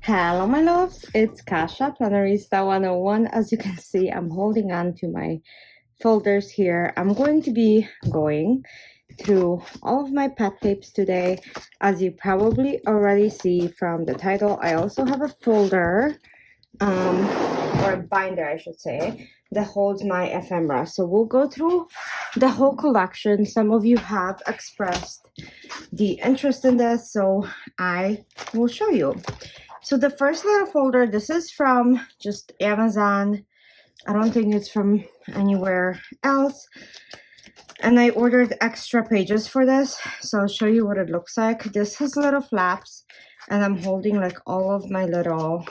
Hello, my loves. It's Kasha, Plannerista 101. As you can see, I'm holding on to my folders here. I'm going to be going through all of my pet tapes today. As you probably already see from the title, I also have a folder, or a binder, I should say, that holds my ephemera. So we'll go through the whole collection. Some of you have expressed the interest in this, so I will show you. So the first little folder, this is from just Amazon. I don't think it's from anywhere else. And I ordered extra pages for this. So I'll show you what it looks like. This has little flaps, and I'm holding like all of my little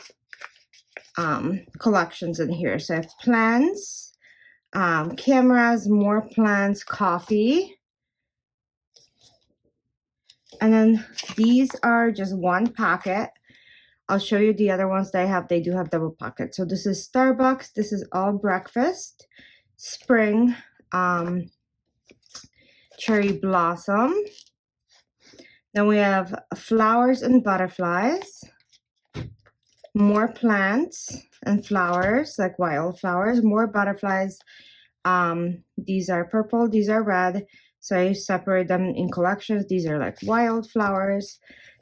collections in here. So I have plants, cameras, more plants, coffee. And then these are just one packet. I'll show you the other ones that I have. They do have double pockets. So this is Starbucks. This is all breakfast. Spring. Cherry blossom. Then we have flowers and butterflies. More plants and flowers, like wildflowers. More butterflies. These are purple. These are red. So I separate them in collections. These are like wildflowers.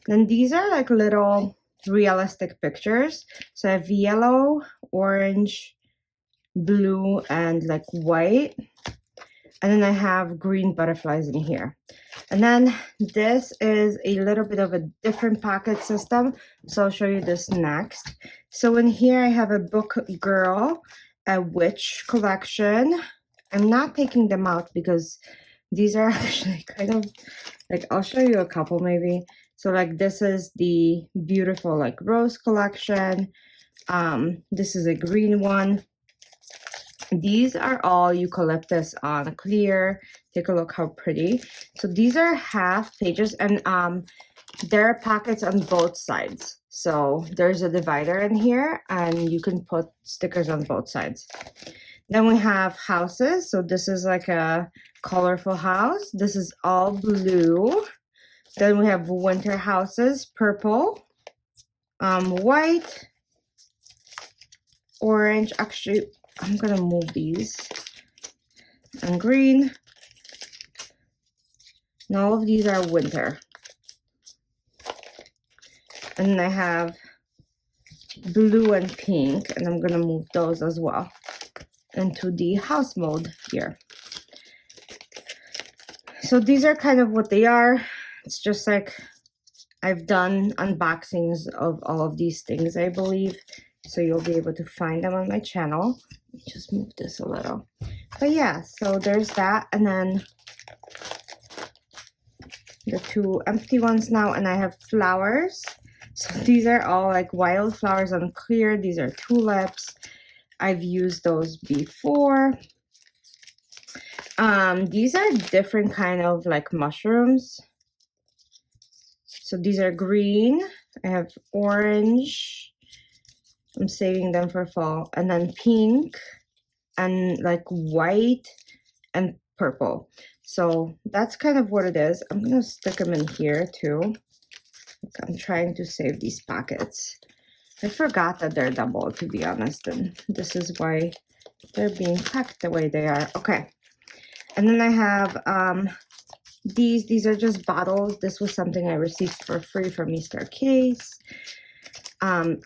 Then these are like little realistic pictures. So I have yellow, orange, blue, and like white. And then I have green butterflies in here. And then this is a little bit of a different pocket system. So I'll show you this next. So in here I have a book girl, a witch collection. I'm not taking them out because these are actually kind of like, I'll show you a couple maybe. So like this is the beautiful like rose collection. This is a green one. These are all eucalyptus on clear. Take a look how pretty. So these are half pages, and there are pockets on both sides. So there's a divider in here, and you can put stickers on both sides. Then we have houses. So this is like a colorful house. This is all blue. Then we have winter houses, purple, white, orange. Actually, I'm gonna move these, and green. And all of these are winter. And then I have blue and pink, and I'm gonna move those as well into the house mode here. So these are kind of what they are. It's just like I've done unboxings of all of these things, I believe. So you'll be able to find them on my channel. Just move this a little. But yeah, so there's that. And then the two empty ones now. And I have flowers. So these are all like wildflowers on clear. These are tulips. I've used those before. These are different kind of like mushrooms. So these are green. I have orange. I'm saving them for fall. And then pink and like white and purple. So that's kind of what it is. I'm going to stick them in here too. I'm trying to save these pockets. I forgot that they're double, to be honest. And this is why they're being packed the way they are. Okay. And then I have these are just bottles. This was something I received for free from estarcase.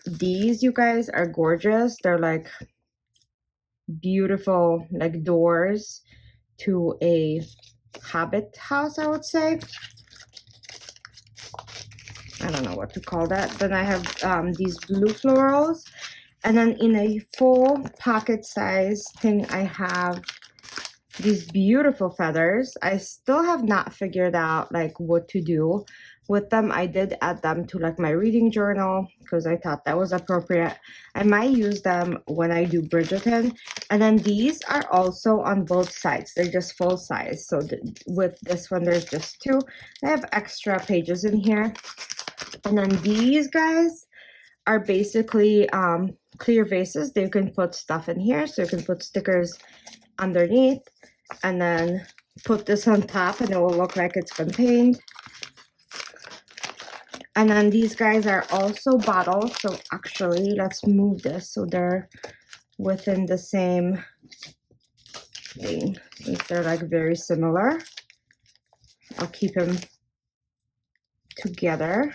These, you guys, are gorgeous. They're like beautiful, like doors to a habit house, I would say. I don't know what to call that. Then I have these blue florals. And then in a full pocket size thing, I have these beautiful feathers. I still have not figured out like what to do with them. I did add them to like my reading journal because I thought that was appropriate. I might use them when I do Bridgerton. And then these are also on both sides. They're just full size. So with this one, there's just two. I have extra pages in here. And then these guys are basically clear vases. They can put stuff in here. So you can put stickers underneath and then put this on top, and it will look like it's contained. And then these guys are also bottles. So actually, let's move this so they're within the same thing. Since they're like very similar, I'll keep them together.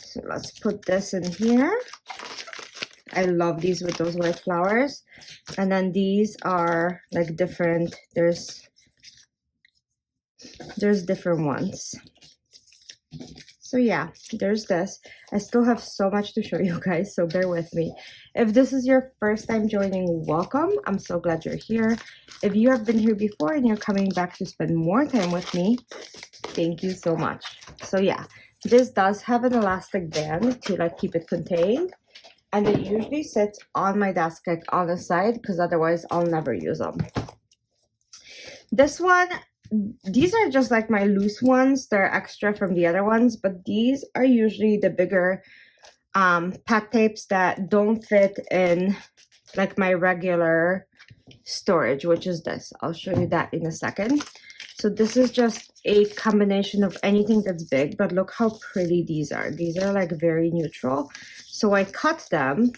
So let's put this in here. I love these with those white flowers. And then these are like different. There's different ones. So yeah, there's this. I still have so much to show you guys, so bear with me. If this is your first time joining, welcome. I'm so glad you're here. If you have been here before and you're coming back to spend more time with me, thank you so much. So yeah, this does have an elastic band to like keep it contained. And it usually sits on my desk like on the side because otherwise I'll never use them. This one, these are just like my loose ones. They're extra from the other ones, but these are usually the bigger pet tapes that don't fit in like my regular storage, which is this. I'll show you that in a second. So this is just a combination of anything that's big, but look how pretty these are. These are like very neutral. So I cut them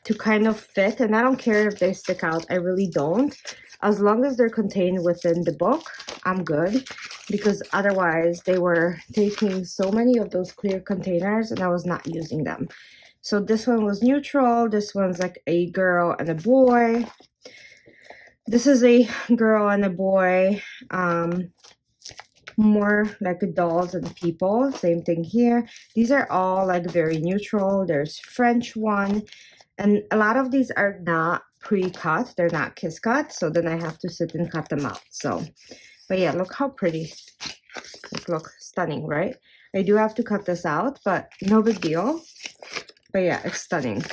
to kind of fit, and I don't care if they stick out. I really don't. As long as they're contained within the book, I'm good, because otherwise they were taking so many of those clear containers and I was not using them. So this one was neutral. This one's like a girl and a boy. This is a girl and a boy. More like dolls and people. Same thing here. These are all like very neutral. There's French one. And a lot of these are not pre-cut. They're not kiss cut. So then I have to sit and cut them out. So, but yeah, look how pretty. Like, look, stunning, right? I do have to cut this out, but no big deal. But yeah, it's stunning.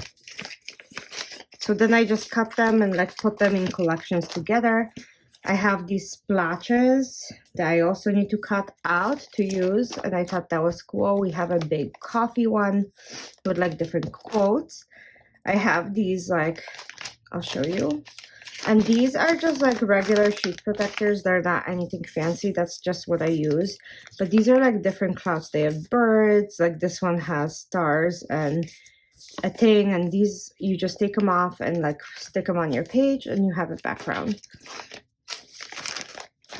So then I just cut them and like put them in collections together. I have these splotches that I also need to cut out to use. And I thought that was cool. We have a big coffee one with like different quotes. I have these like, I'll show you. And these are just like regular sheet protectors. They're not anything fancy. That's just what I use. But these are like different clouds. They have birds. Like this one has stars and a thing. And these, you just take them off and like stick them on your page and you have a background.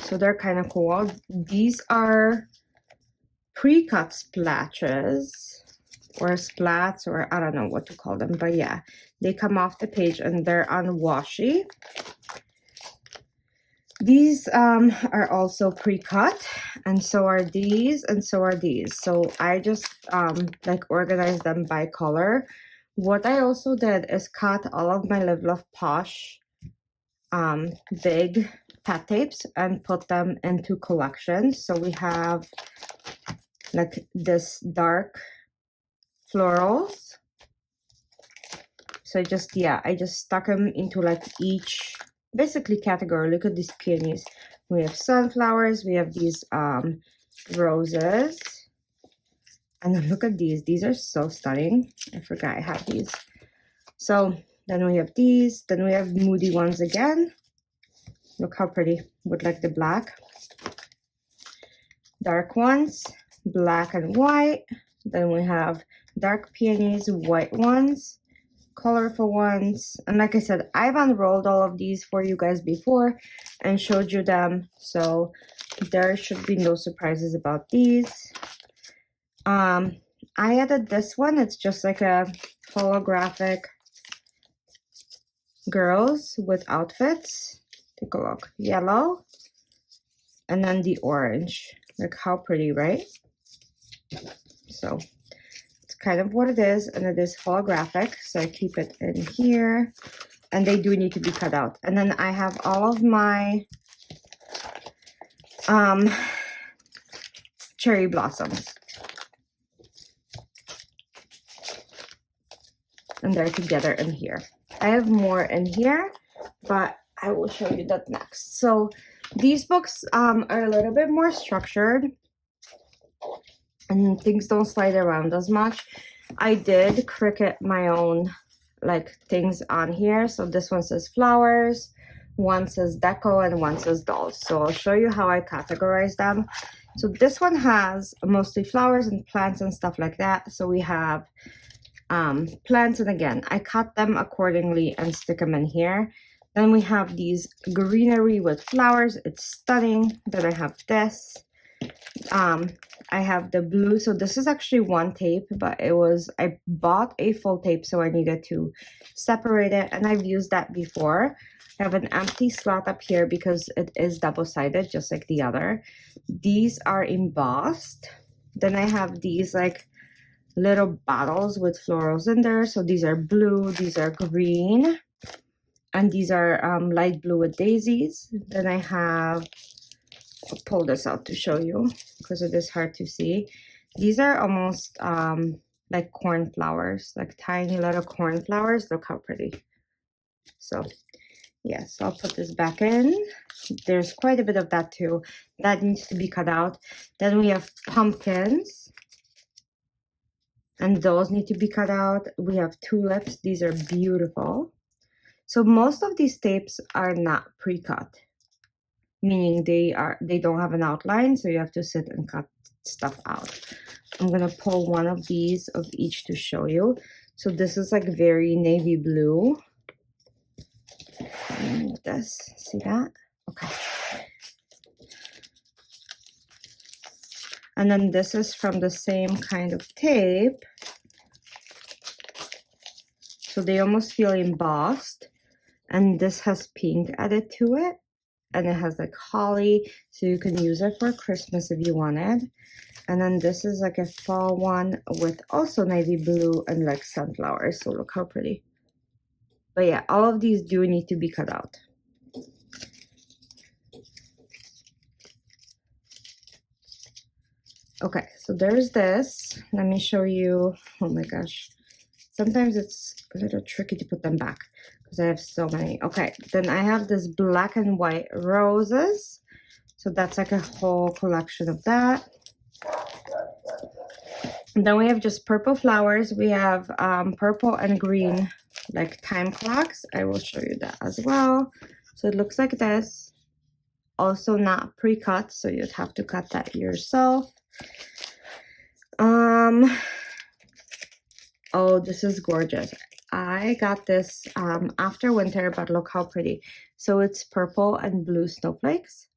So they're kind of cool. These are pre-cut splatches or splats, or I don't know what to call them, but yeah, they come off the page and they're unwashy. These are also pre-cut, and so are these, and so are these. So I just like organize them by color. What I also did is cut all of my Live Love Posh big pet tapes and put them into collections. So we have like this dark florals. So I just stuck them into like each basically category. Look at these peonies. We have sunflowers. We have these roses. And then look at these. These are so stunning. I forgot I have these. So then we have these. Then we have moody ones again. Look how pretty with like the black. Dark ones, black and white. Then we have dark peonies, white ones, colorful ones. And like I said, I've unrolled all of these for you guys before and showed you them. So there should be no surprises about these. I added this one. It's just like a holographic girls with outfits. Take a look. Yellow. And then the orange. Like how pretty, right? So it's kind of what it is. And it is holographic. So I keep it in here. And they do need to be cut out. And then I have all of my cherry blossoms. And they're together in here. I have more in here, but I will show you that next. So these books are a little bit more structured and things don't slide around as much. I did Cricut my own like things on here. So this one says flowers. One says deco and one says dolls. So I'll show you how I categorize them. So this one has mostly flowers and plants and stuff like that. So we have plants, and again, I cut them accordingly and stick them in here. Then we have these greenery with flowers. It's stunning. Then I have this. I have the blue. So this is actually one tape, but I bought a full tape, so I needed to separate it, and I've used that before. I have an empty slot up here because it is double-sided, just like the other. These are embossed. Then I have these like little bottles with florals in there. So these are blue, these are green, and these are light blue with daisies. Then I have, I'll pull this out to show you because it is hard to see. These are almost like cornflowers, like tiny little cornflowers. Look how pretty. So yes, I'll put this back in. There's quite a bit of that too. That needs to be cut out. Then we have pumpkins, and those need to be cut out. We have tulips. These are beautiful. So most of these tapes are not pre-cut, meaning they don't have an outline, so you have to sit and cut stuff out. I'm gonna pull one of these of each to show you. So this is like very navy blue. This, see that? Okay. And then this is from the same kind of tape. So they almost feel embossed. And this has pink added to it. And it has like holly, so you can use it for Christmas if you wanted. And then this is like a fall one with also navy blue and like sunflowers. So look how pretty. But yeah, all of these do need to be cut out. Okay, so there's this. Let me show you. Oh my gosh. Sometimes it's a little tricky to put them back because I have so many. Okay, then I have this black and white roses. So that's like a whole collection of that. And then we have just purple flowers. We have purple and green like time clocks. I will show you that as well. So it looks like this. Also not pre-cut, so you'd have to cut that yourself. Oh, this is gorgeous. I got this after winter, but look how pretty. So it's purple and blue snowflakes.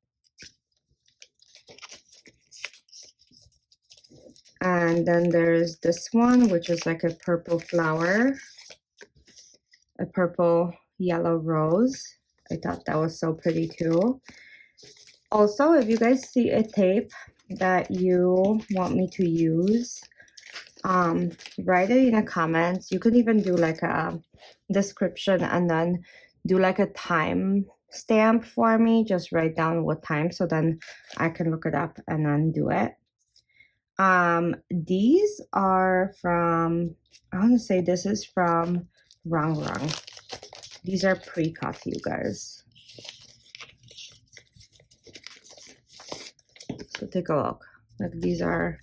And then there's this one, which is like a purple flower, a purple yellow rose. I thought that was so pretty too. Also, if you guys see a tape that you want me to use, write it in the comments. You could even do like a description and then do like a time stamp for me. Just write down what time, so then I can look it up and then do it. These are from, I want to say this is from Rang Rang. These are pre-cut, you guys. So take a look. Like these are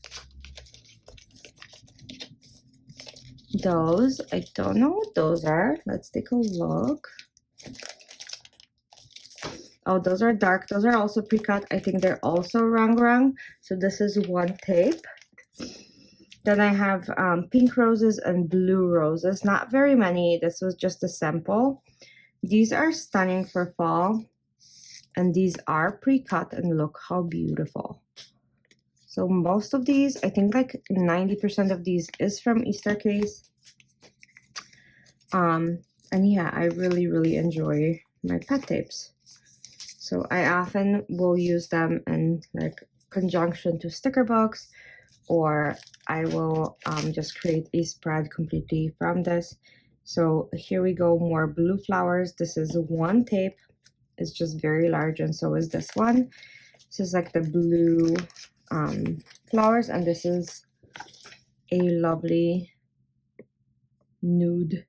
those. I don't know what those are. Let's take a look. Oh, those are dark. Those are also pre-cut. I think they're also Rang Rang. So this is one tape. Then I have pink roses and blue roses. Not very many. This was just a sample. These are stunning for fall. And these are pre-cut, and look how beautiful. So most of these, I think like 90% of these is from estarcase. And yeah, I really, really enjoy my pet tapes. So I often will use them in like conjunction to sticker books, or I will just create a spread completely from this. So here we go, more blue flowers. This is one tape. It's just very large, and so is this one. This is like the blue flowers, and this is a lovely nude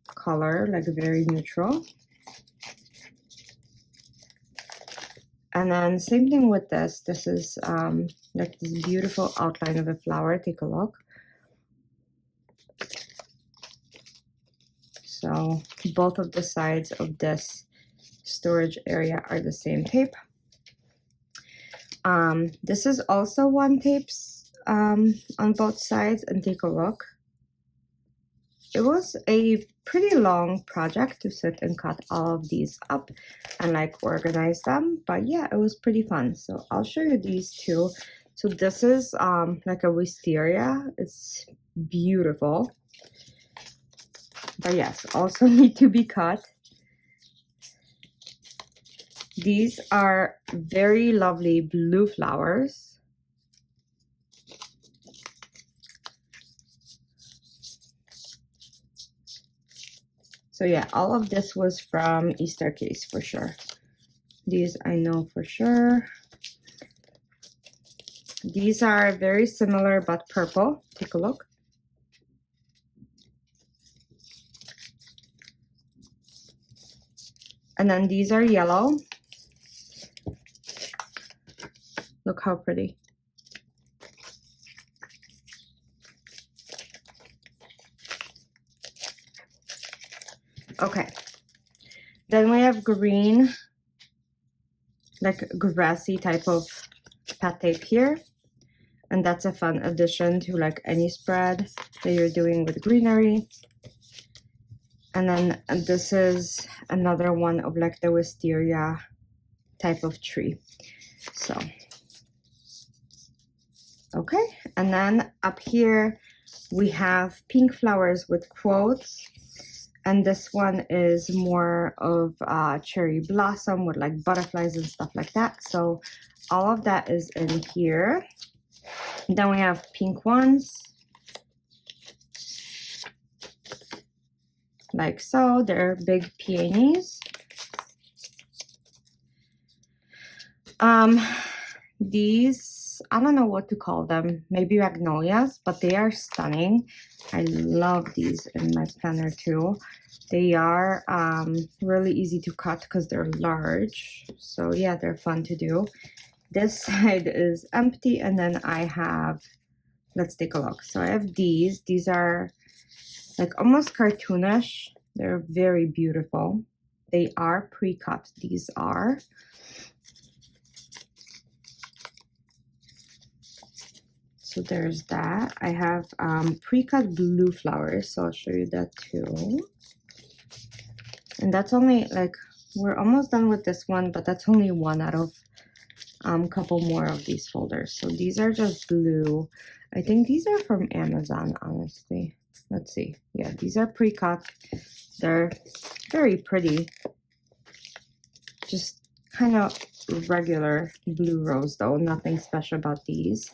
color, like very neutral. And then same thing with this. This is like this beautiful outline of a flower. Take a look. So both of the sides of this storage area are the same tape. This is also one tapes on both sides, and take a look. It was a pretty long project to sit and cut all of these up and like organize them, but yeah, it was pretty fun. So I'll show you these two. So this is like a wisteria. It's beautiful, but yes, also need to be cut. These are very lovely blue flowers. So yeah, all of this was from Estarcase for sure. These I know for sure. These are very similar but purple. Take a look. And then these are yellow. Look how pretty. Okay. Then we have green, like grassy type of pet tape here. And that's a fun addition to like any spread that you're doing with greenery. And then this is another one of like the wisteria type of tree. So, okay. And then up here, we have pink flowers with quotes. And this one is more of cherry blossom with like butterflies and stuff like that. So all of that is in here. Then we have pink ones. Like so, they're big peonies. These, I don't know what to call them, maybe magnolias, but they are stunning. I love these in my planner too. They are really easy to cut because they're large. So yeah, they're fun to do. This side is empty, and then I have, let's take a look. So I have these. These are like almost cartoonish. They're very beautiful. They are pre-cut. These are. So there's that. I have pre-cut blue flowers, so I'll show you that too. And that's only like, we're almost done with this one, but that's only one out of a couple more of these folders. So these are just blue. I think these are from Amazon, honestly. Let's see. Yeah, these are pre-cut. They're very pretty. Just kind of regular blue rose though. Nothing special about these.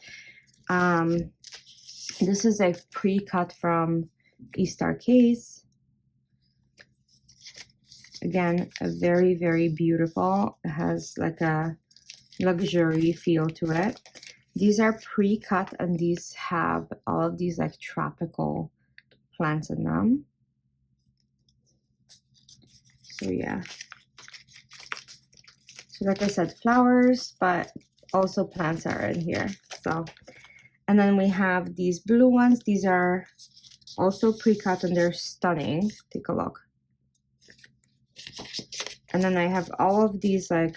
This is a pre-cut from estarcase. Again, a very, very beautiful. It has like a luxury feel to it. These are pre-cut, and these have all of these like tropical plants in them. So yeah. So like I said, flowers, but also plants are in here. So, and then we have these blue ones. These are also pre-cut, and they're stunning. Take a look. And then I have all of these like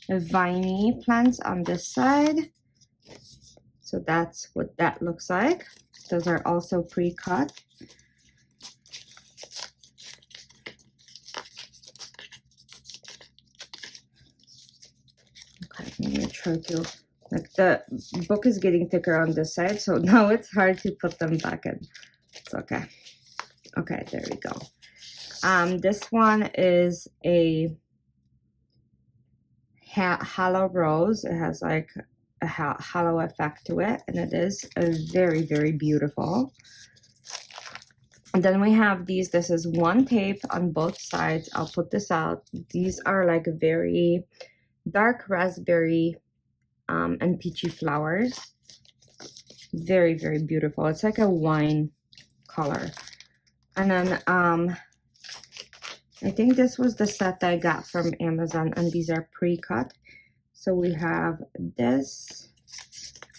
viney plants on this side. So that's what that looks like. Those are also pre-cut. Okay, I'm gonna try to, like, the book is getting thicker on this side, so now it's hard to put them back in. It's okay. Okay, there we go. This one is a hollow rose. It has like a hollow effect to it, and it is very, very beautiful. And then we have these. This is one tape on both sides. I'll put this out. These are like very dark raspberry and peachy flowers. Very, very beautiful. It's like a wine color. And then I think this was the set that I got from Amazon, and these are pre-cut. So we have this.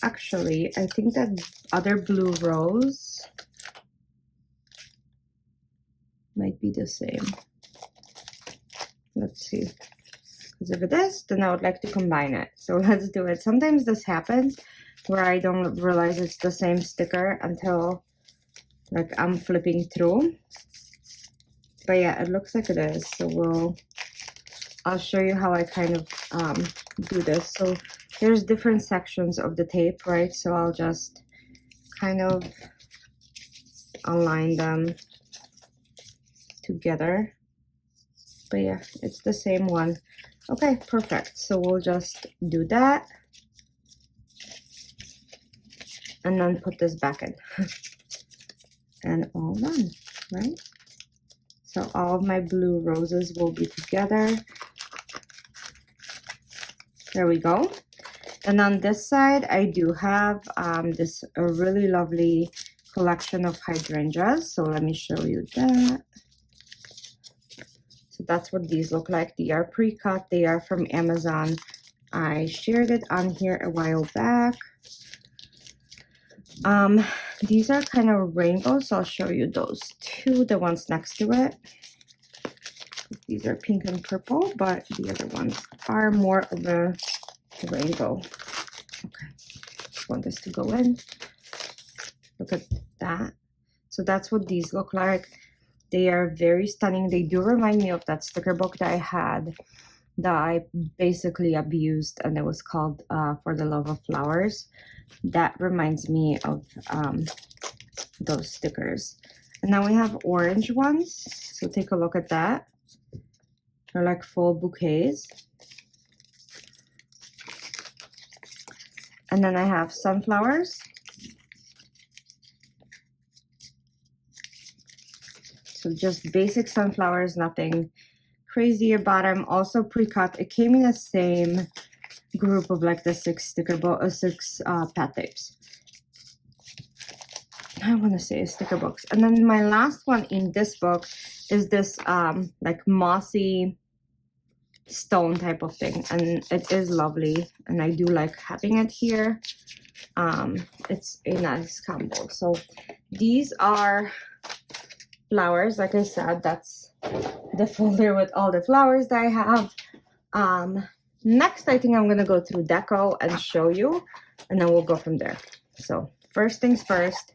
Actually, I think that other blue rose might be the same. Let's see. Because if it is, then I would like to combine it. So let's do it. Sometimes this happens where I don't realize it's the same sticker until like I'm flipping through. But yeah, it looks like it is. So I'll show you how I kind of do this. So there's different sections of the tape, right? So I'll just kind of align them together. But yeah, it's the same one. Okay, perfect. So we'll just do that. And then put this back in. And all done, right? So all of my blue roses will be together. There we go. And on this side, I do have this a really lovely collection of hydrangeas. So let me show you that. So that's what these look like. They are pre-cut. They are from Amazon. I shared it on here a while back. These are kind of rainbows, so I'll show you those two, the ones next to it. These are pink and purple, but the other ones are more of a rainbow. Okay, just want this to go in. Look at that. So that's what these look like. They are very stunning. They do remind me of that sticker book that I had that I basically abused, and it was called For the Love of Flowers. That reminds me of those stickers. And now we have orange ones. So take a look at that. They're like full bouquets. And then I have sunflowers. So just basic sunflowers, nothing crazy about them. Also pre-cut. It came in the same group of like the six pat tapes. I want to say sticker books. And then my last one in this book is this like mossy stone type of thing, and it is lovely, and I do like having it here. It's a nice combo. So these are flowers. Like I said, that's the folder with all the flowers that I have. Next, I think I'm gonna go through deco and show you, and then we'll go from there. So first things first,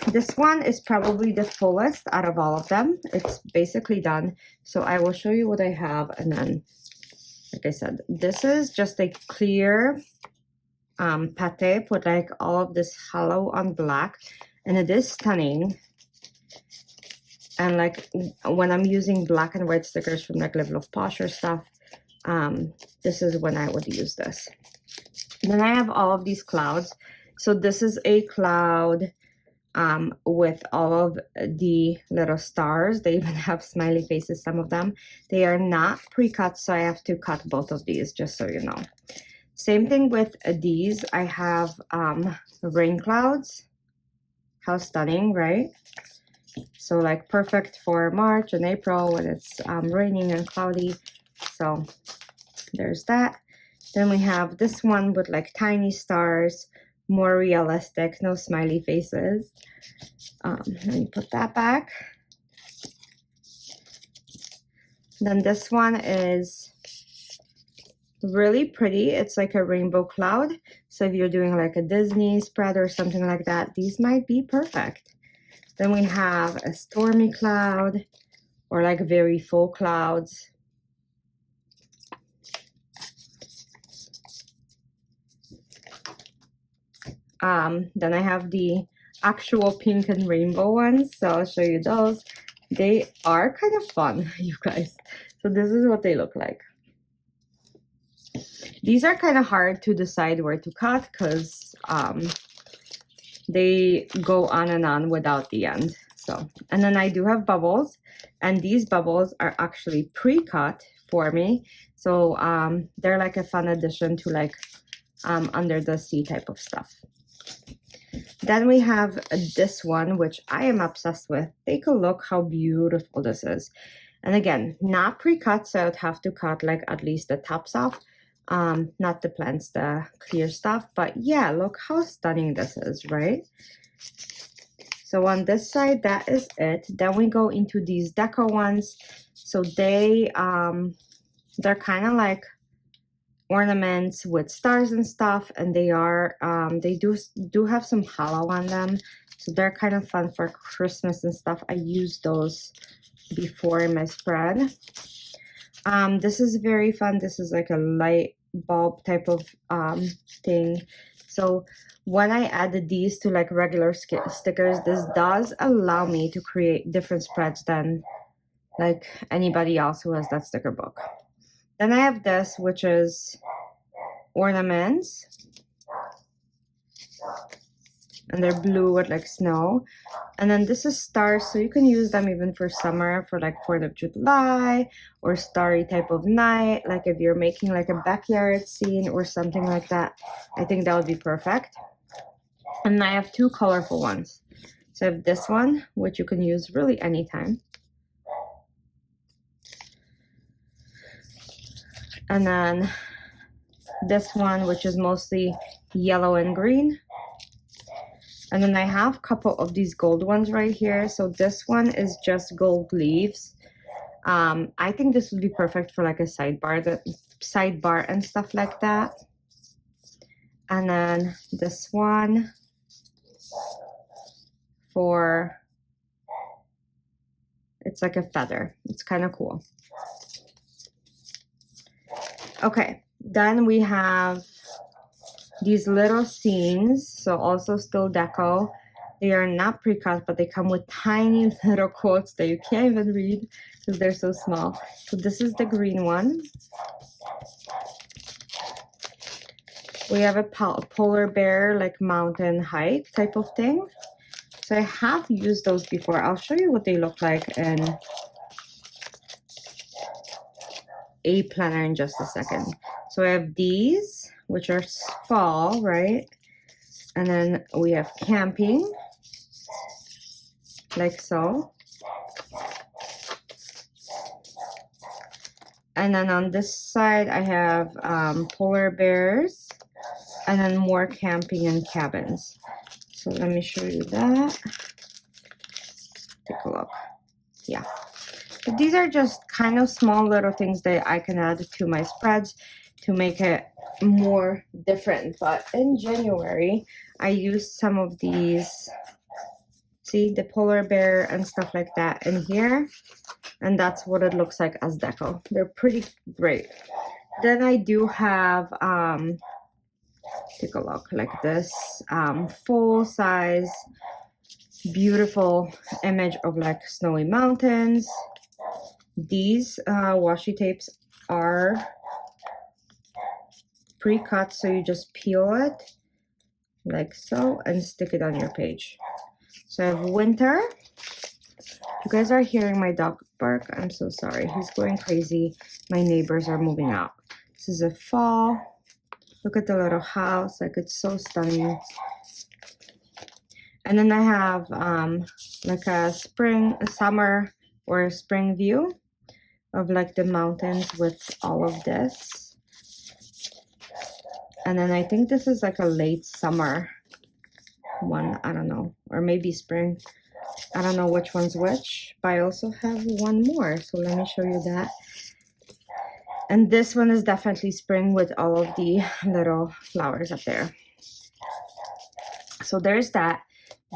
this one is probably the fullest out of all of them. It's basically done. So I will show you what I have, and then, like I said, this is just a clear pat tape with like all of this hollow on black, and it is stunning. And like when I'm using black and white stickers from like Level of Posh or stuff, this is when I would use this. And then I have all of these clouds. So this is a cloud with all of the little stars. They even have smiley faces, some of them. They are not pre-cut, so I have to cut both of these, just so you know. Same thing with these. I have rain clouds. How stunning, right? So like perfect for March and April when it's raining and cloudy. So there's that. Then we have this one with like tiny stars, more realistic, no smiley faces. Let me put that back. Then this one is really pretty. It's like a rainbow cloud. So if you're doing like a Disney spread or something like that, these might be perfect. Then we have a stormy cloud or like very full clouds. Then I have the actual pink and rainbow ones. So I'll show you those. They are kind of fun, you guys. So this is what they look like. These are kind of hard to decide where to cut because they go on and on without the end. So, and then I do have bubbles, and these bubbles are actually pre-cut for me. So they're like a fun addition to like under the sea type of stuff. Then we have this one, which I am obsessed with. Take a look how beautiful this is. And again, not pre-cut, so I'd have to cut like at least the tops off. Not the plants, the clear stuff. But yeah, look how stunning this is, right? So on this side, that is it. Then we go into these deco ones. So they're kind of like ornaments with stars and stuff, and they do have some hollow on them, so they're kind of fun for Christmas and stuff. I used those before in my spread. This is very fun. This is like a light bulb type of thing. So when I added these to like regular stickers, this does allow me to create different spreads than like anybody else who has that sticker book. Then I have this, which is ornaments, and they're blue with like snow. And then this is stars, so you can use them even for summer, for like 4th of July or starry type of night, like if you're making like a backyard scene or something like that. I think that would be perfect. And I have two colorful ones. So I have this one, which you can use really anytime. And then this one, which is mostly yellow and green. And then I have a couple of these gold ones right here. So this one is just gold leaves. I think this would be perfect for like a sidebar and stuff like that. And then this one it's like a feather. It's kind of cool. Okay, then we have these little scenes, so also still deco. They are not pre-cut, but they come with tiny little quotes that you can't even read because they're so small. So this is the green one. We have a polar bear, like mountain hike type of thing. So I have used those before. I'll show you what they look like in a planner in just a second. So I have these, which are fall, right? And then we have camping, like so. And then on this side, I have polar bears, and then more camping and cabins. So let me show you that. Take a look. Yeah. So these are just kind of small little things that I can add to my spreads to make it more different. But in January, I used some of these, see the polar bear and stuff like that in here, and that's what it looks like as deco. They're pretty great. Then I do have take a look, like this full size beautiful image of like snowy mountains. These washi tapes are pre-cut, so you just peel it like so and stick it on your page. So I have winter. You guys are hearing my dog bark. I'm so sorry. He's going crazy. My neighbors are moving out. This is a fall. Look at the little house. Like, it's so stunning. And then I have like a summer or a spring view of like the mountains with all of this. And then I think this is like a late summer one. I don't know. Or maybe spring. I don't know which one's which. But I also have one more. So let me show you that. And this one is definitely spring with all of the little flowers up there. So there's that.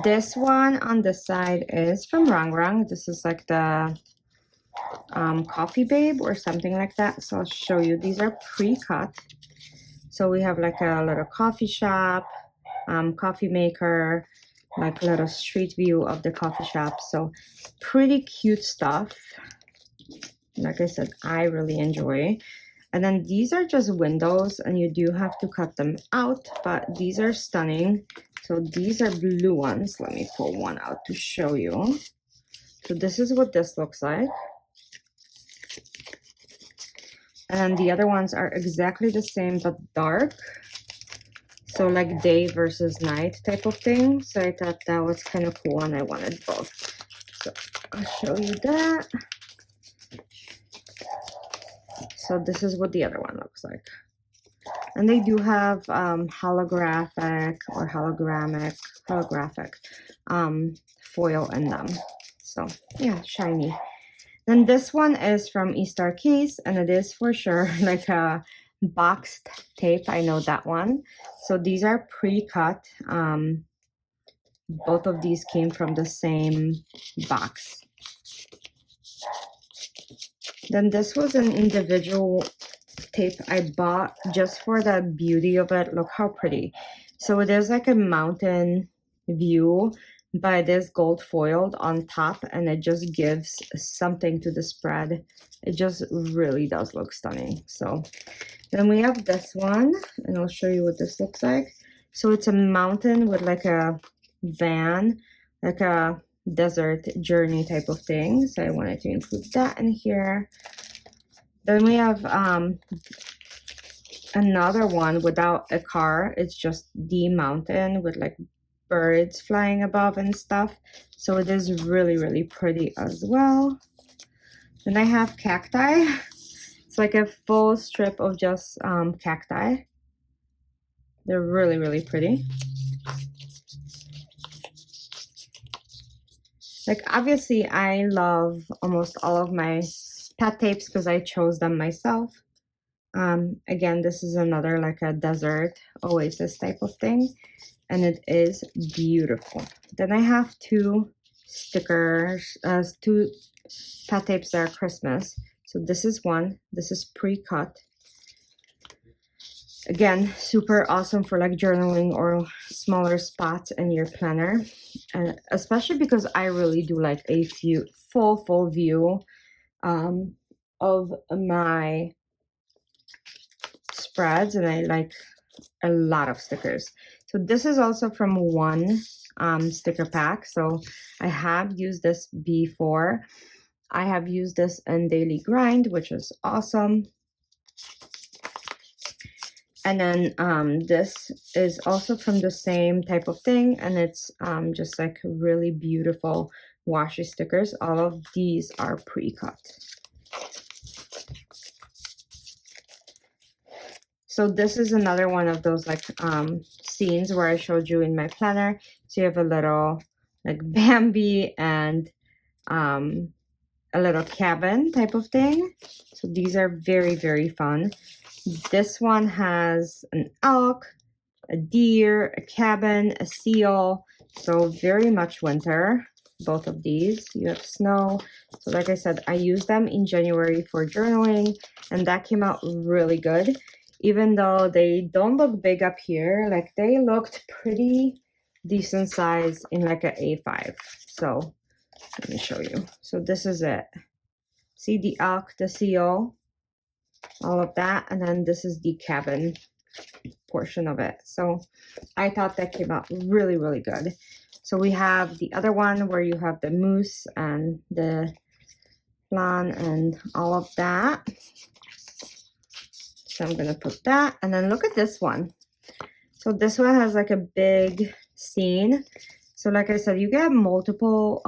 This one on this side is from Rang. This is like the Coffee Babe or something like that. So I'll show you. These are pre-cut. So we have like a little coffee shop, coffee maker, like a little street view of the coffee shop. So pretty cute stuff. Like I said, I really enjoy. And then these are just windows, and you do have to cut them out, but these are stunning. So these are blue ones. Let me pull one out to show you. So this is what this looks like. And then the other ones are exactly the same, but dark. So like day versus night type of thing. So I thought that was kind of cool, and I wanted both. So I'll show you that. So this is what the other one looks like. And they do have holographic foil in them. So yeah, shiny. Then this one is from estarcase, and it is for sure like a boxed tape. I know that one. So these are pre-cut. Both of these came from the same box. Then this was an individual tape I bought just for the beauty of it. Look how pretty. So it is like a mountain view, but it is gold foiled on top, and it just gives something to the spread. It just really does look stunning. So then we have this one, and I'll show you what this looks like. So it's a mountain with like a van, like a desert journey type of thing. So I wanted to include that in here. Then we have another one without a car. It's just the mountain with like birds flying above and stuff. So it is really, really pretty as well. Then I have cacti. It's like a full strip of just cacti. They're really, really pretty. Like, obviously, I love almost all of my pet tapes because I chose them myself. Again, this is another like a desert oasis type of thing, and it is beautiful. Then I have two stickers, two pet tapes that are Christmas. So this is one. This is pre-cut. Again, super awesome for like journaling or smaller spots in your planner, and especially because I really do like a full view of my spreads, and I like a lot of stickers. So this is also from one sticker pack. So I have used this before. I have used this in Daily Grind, which is awesome. And then this is also from the same type of thing, and it's just like really beautiful washi stickers. All of these are pre-cut. So this is another one of those like scenes where I showed you in my planner. So you have a little like Bambi and a little cabin type of thing. So these are very, very fun. This one has an elk, a deer, a cabin, a seal. So very much winter, both of these. You have snow. So like I said, I used them in January for journaling, and that came out really good. Even though they don't look big up here, like they looked pretty decent size in like an A5. So let me show you. So this is it. See the elk, the seal, all of that, and then this is the cabin portion of it. So I thought that came out really, really good. So we have the other one where you have the moose and the flan and all of that. So I'm gonna put that, and then look at this one. So this one has like a big scene. So like I said, you get multiple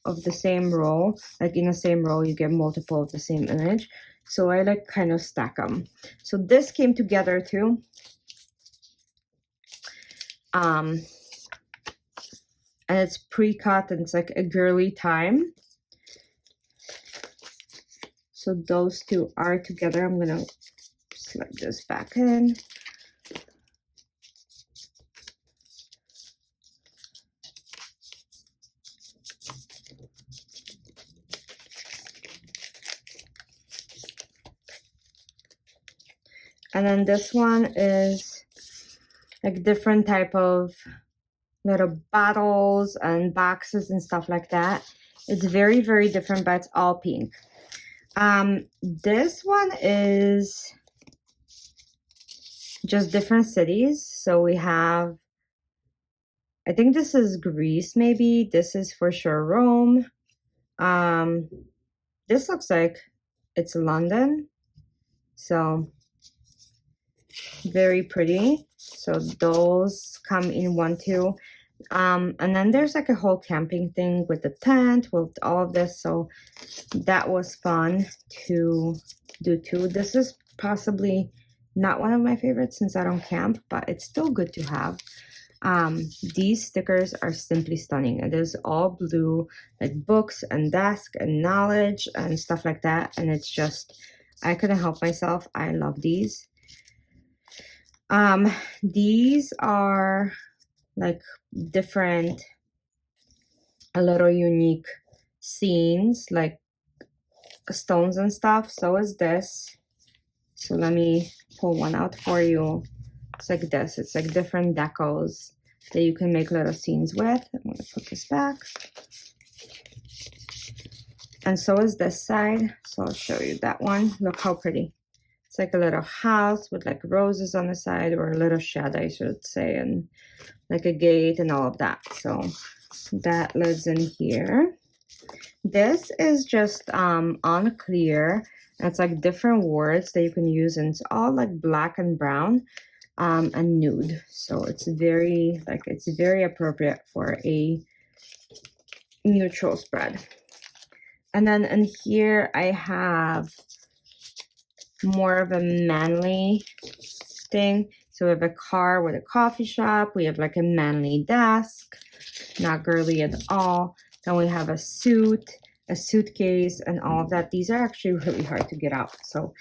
of the same row. Like in the same row, you get multiple of the same image. So I like kind of stack them. So this came together too. And it's pre-cut, and it's like a girly time. So those two are together. I'm gonna slide this back in. And then this one is like different type of little bottles and boxes and stuff like that. It's very, very different, but it's all pink. This one is just different cities. So we have, I think this is Greece, maybe. This is for sure Rome. This looks like it's London. So very pretty. So those come in one too. And then there's like a whole camping thing with the tent, with all of this. So that was fun to do too. This is possibly not one of my favorites since I don't camp, but it's still good to have. These stickers are simply stunning. It is all blue, like books and desk and knowledge and stuff like that. And it's just, I couldn't help myself. I love these. These are like different, a little unique scenes, like stones and stuff. So is this. So let me pull one out for you. It's like this. It's like different decos that you can make little scenes with. I'm going to put this back. And so is this side. So I'll show you that one. Look how pretty. It's like a little house with like roses on the side, or a little shed, I should say, and like a gate and all of that. So that lives in here. This is just unclear. It's like different words that you can use, and it's all like black and brown and nude. So it's very appropriate for a neutral spread. And then in here I have more of a manly thing. So we have a car with a coffee shop. We have like a manly desk, not girly at all. Then we have a suit, a suitcase, and all of that. These are actually really hard to get out. So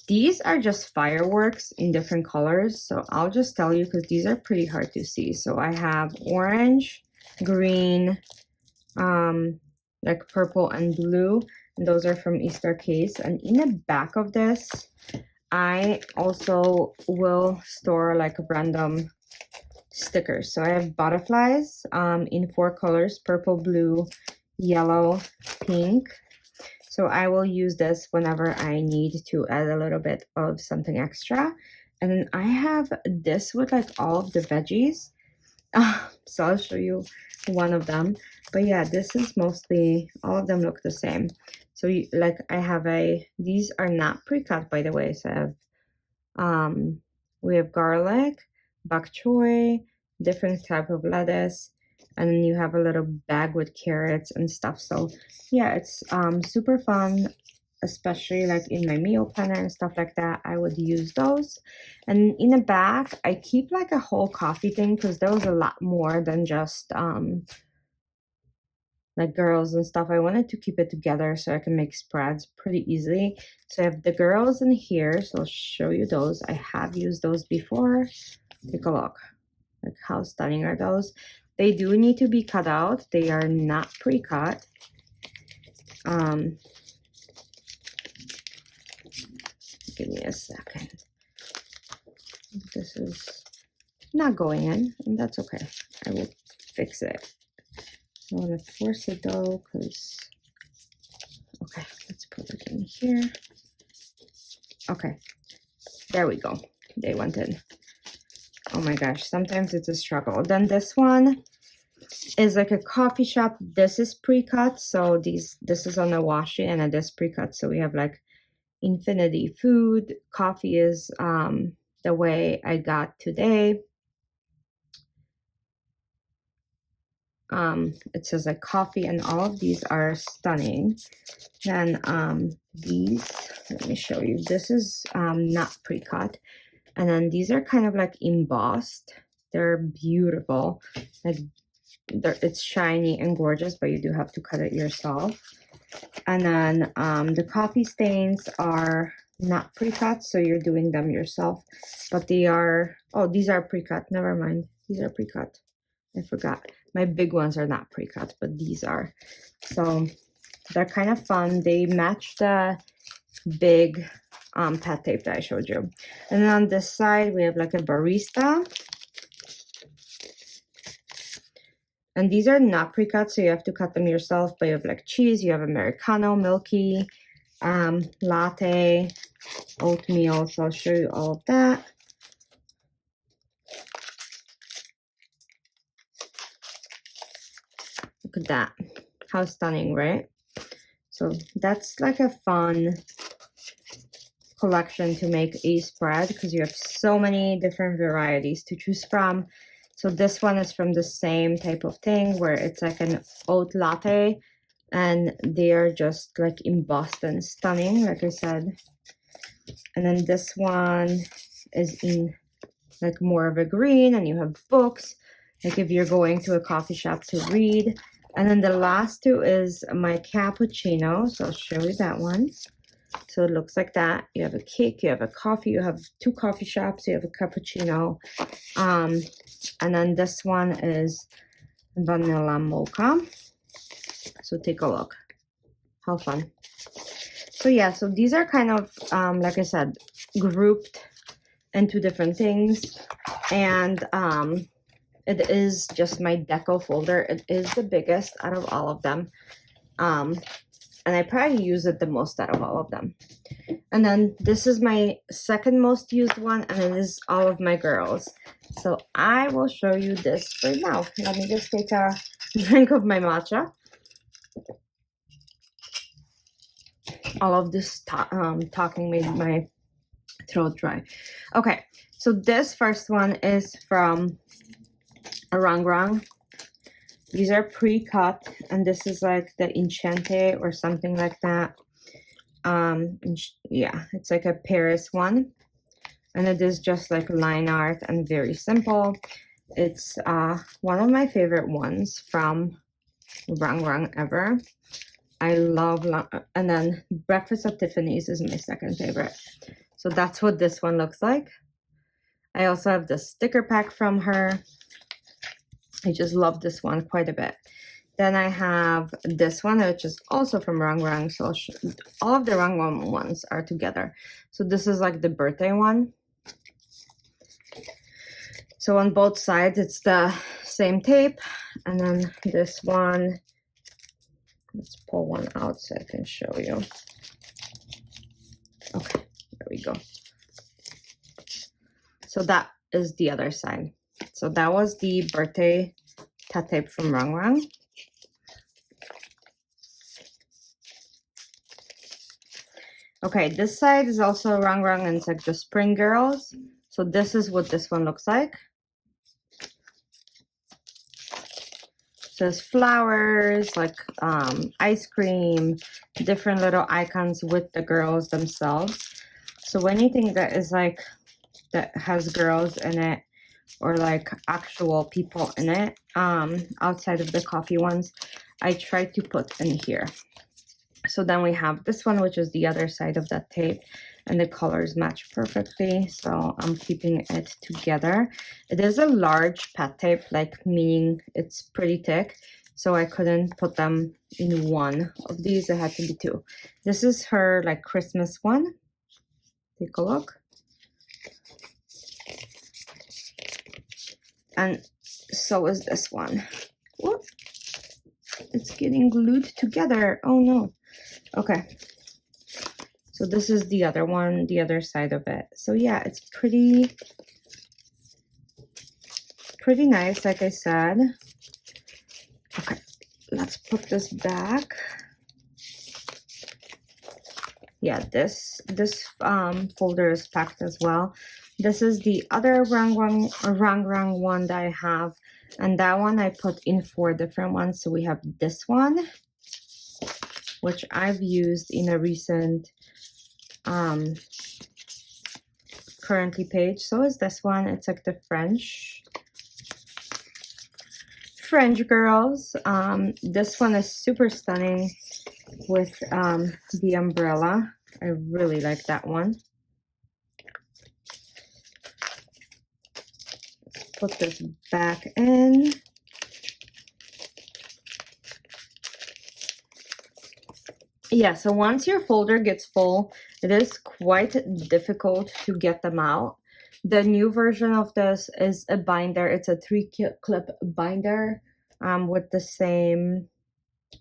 these are just fireworks in different colors. So I'll just tell you because these are pretty hard to see. So I have orange, green, like purple and blue. And those are from estarcase. And in the back of this, I also will store like random stickers. So I have butterflies in 4 colors: purple, blue, yellow, pink. So I will use this whenever I need to add a little bit of something extra. And then I have this with like all of the veggies. So I'll show you one of them. But yeah, this is mostly, all of them look the same. So like I have these are not pre-cut, by the way. So I have, we have garlic, bok choy, different type of lettuce, and then you have a little bag with carrots and stuff. So yeah, it's super fun, especially like in my meal planner and stuff like that. I would use those. And in the back, I keep like a whole coffee thing because there was a lot more than just like girls and stuff. I wanted to keep it together so I can make spreads pretty easily. So I have the girls in here. So I'll show you those. I have used those before. Take a look. Like how stunning are those? They do need to be cut out. They are not pre-cut. Give me a second. This is not going in, and that's okay. I will fix it. I want to force it though, because okay, let's put it in here. Okay, there we go. They went in. Oh my gosh, sometimes it's a struggle. Then this one is like a coffee shop. This is pre-cut, so this is on the washi, and it is pre-cut. So we have like infinity food. Coffee is the way I got today. It says like coffee, and all of these are stunning. Then these, let me show you. This is not pre-cut. And then these are kind of like embossed. They're beautiful. Like it's shiny and gorgeous, but you do have to cut it yourself. And then the coffee stains are not pre-cut, so you're doing them yourself. But they are, oh, these are pre-cut. Never mind. These are pre-cut. I forgot. My big ones are not pre-cut, but these are. So they're kind of fun. They match the big pet tape that I showed you. And then on this side, we have like a barista. And these are not pre-cut, so you have to cut them yourself. But you have like cheese, you have Americano, milky, latte, oatmeal. So I'll show you all of that. Look at that. How stunning, right? So that's like a fun collection to make a spread because you have so many different varieties to choose from. So this one is from the same type of thing where it's like an oat latte, and they are just like embossed and stunning, like I said. And then this one is in like more of a green, and you have books, like if you're going to a coffee shop to read. And then the last two is my cappuccino. So I'll show you that one. So it looks like that. You have a cake, you have a coffee, you have 2 coffee shops, you have a cappuccino. And then this one is vanilla mocha. So take a look. How fun. So yeah, so these are kind of, like I said, grouped into different things. And it is just my deco folder. It is the biggest out of all of them. And I probably use it the most out of all of them. And then this is my second most used one, and it is all of my girls. So I will show you this right now. Let me just take a drink of my matcha. All of this talking made my throat dry. Okay, so this first one is from Rang Rang. These are pre-cut, and this is like the Enchante or something like that. Yeah, it's like a Paris one, and it is just like line art and very simple. It's one of my favorite ones from Rang Rang ever. I love, and then Breakfast at Tiffany's is my second favorite. So that's what this one looks like. I also have the sticker pack from her. I just love this one quite a bit. Then I have this one, which is also from Rang Rang. So all of the Rang Rang ones are together. So this is like the birthday one. So on both sides, it's the same tape. And then this one, let's pull one out so I can show you. Okay, there we go. So that is the other side. So that was the birthday tape from Rang Rang. Okay, this side is also Rang Rang, and it's like the Spring Girls. So this is what this one looks like. So there's flowers, like ice cream, different little icons with the girls themselves. So anything that is like, that has girls in it, or like actual people in it, outside of the coffee ones, I try to put in here. So then we have this one, which is the other side of that tape, and the colors match perfectly. So I'm keeping it together. It is a large pet tape, like meaning it's pretty thick. So I couldn't put them in one of these. It had to be 2. This is her like Christmas one. Take a look. And so is this one. Whoop. It's getting glued together. Oh no. Okay. So this is the other one, the other side of it. So yeah, it's pretty nice, like I said. Okay, let's put this back. Yeah, this folder is packed as well. This is the other Rang Rang one that I have, and that one I put in 4 different ones. So we have this one, which I've used in a recent currently page. So is this one. It's like the French girls. This one is super stunning with the umbrella. I really like that one. Let's put this back in. Yeah, so once your folder gets full, it is quite difficult to get them out. The new version of this is a binder. It's a 3-clip binder with the same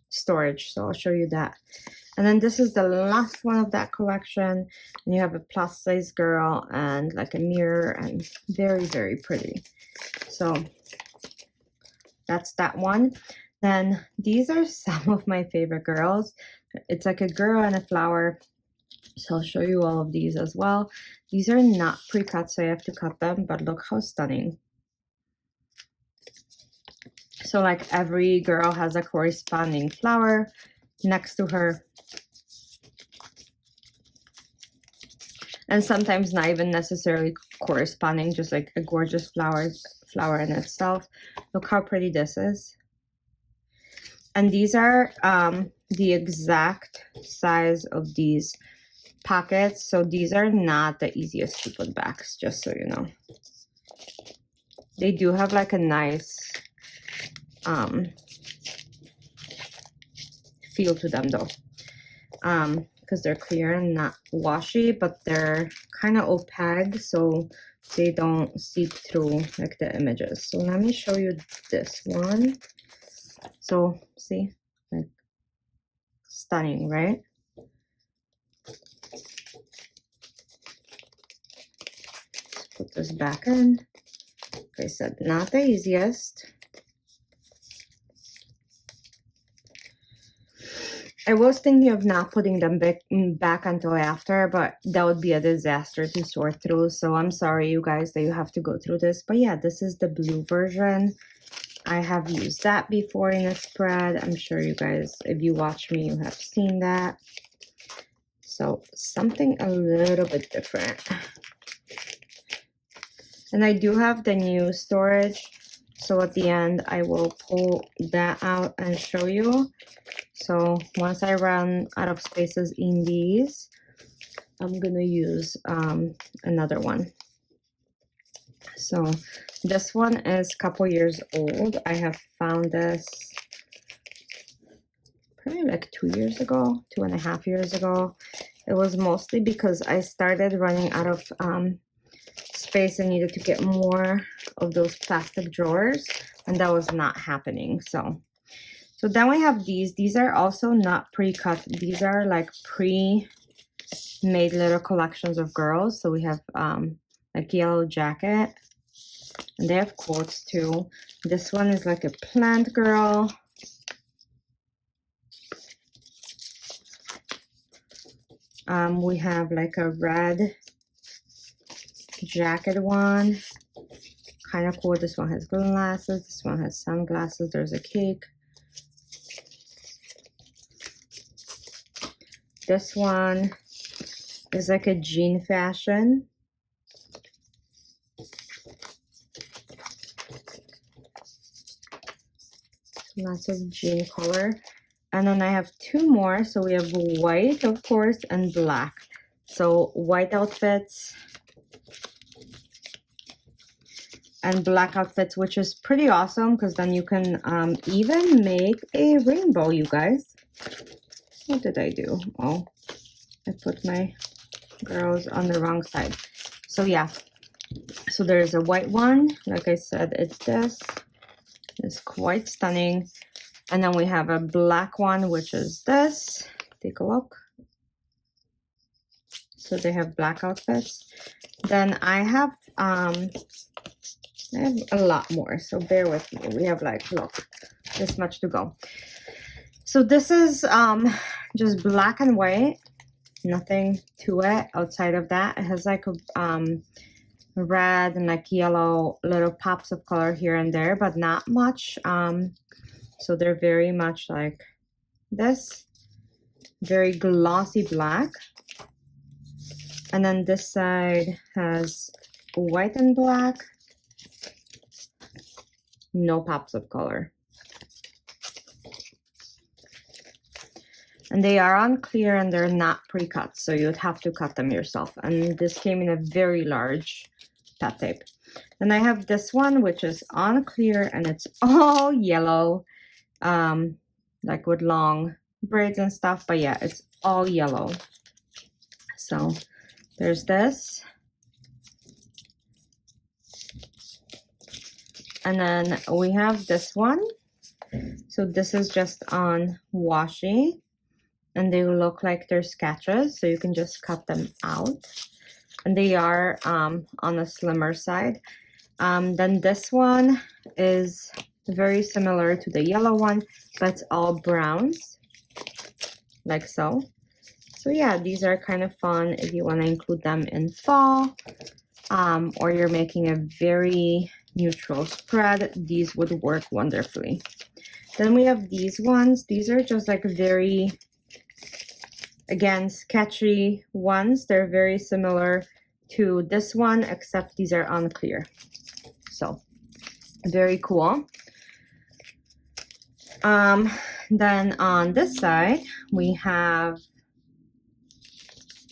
storage. So I'll show you that. And then this is the last one of that collection. And you have a plus size girl and like a mirror, and very, very pretty. So that's that one. Then these are some of my favorite girls. It's like a girl and a flower. So I'll show you all of these as well. These are not pre-cut, so I have to cut them, but look how stunning. So like every girl has a corresponding flower next to her. and sometimes not even necessarily corresponding, just like a gorgeous flower in itself. Look how pretty this is. And these are the exact size of these pockets, so these are not the easiest to put back, just so you know. They do have like a nice feel to them though, because they're clear and not washy, but they're kind of opaque, so they don't seep through like the images. So let me show you this one. So see, like, stunning, right? Let's put this back in. Like I said, not the easiest. I was thinking of not putting them back until after, but that would be a disaster to sort through. So I'm sorry, you guys, that you have to go through this. But yeah, this is the blue version. I have used that before in a spread. I'm sure you guys, if you watch me, you have seen that. So something a little bit different. And I do have the new storage. So at the end, I will pull that out and show you. So once I run out of spaces in these, I'm gonna use another one. So this one is a couple years old. I have found this probably like 2 years ago, 2.5 years ago. It was mostly because I started running out of space and needed to get more of those plastic drawers, and that was not happening. So then we have these. These are also not pre-cut. These are like pre-made little collections of girls. So we have like yellow jacket, and they have quotes too. This one is like a plant girl. We have like a red jacket one, kind of cool. This one has glasses, this one has sunglasses, there's a cake. This one is like a jean fashion. Lots of jean color. And then I have two more. So we have white, of course, and black. So white outfits and black outfits, which is pretty awesome because then you can even make a rainbow, you guys. What did I do? Oh, I put my girls on the wrong side. So yeah, so there's a white one. Like I said, it's this. It's quite stunning. And then we have a black one, which is this. Take a look. So they have black outfits. Then I have a lot more, so bear with me. We have like, look, this much to go. So this is just black and white, nothing to it outside of that. It has like red and like yellow little pops of color here and there, but not much. So they're very much like this, very glossy black. And then this side has white and black, no pops of color. And they are unclear and they're not pre-cut, so you'd have to cut them yourself. And this came in a very large pet tape. Then I have this one, which is unclear and it's all yellow, like with long braids and stuff. But yeah, it's all yellow. So there's this. And then we have this one. So this is just on washi. And they look like they're sketches, so you can just cut them out. And they are on the slimmer side. Then this one is very similar to the yellow one, but it's all browns, like so. So yeah, these are kind of fun if you want to include them in fall, or you're making a very neutral spread. These would work wonderfully. Then we have these ones. These are just like very Again, sketchy ones. They're very similar to this one, except these are unclear. So very cool. Then on this side, we have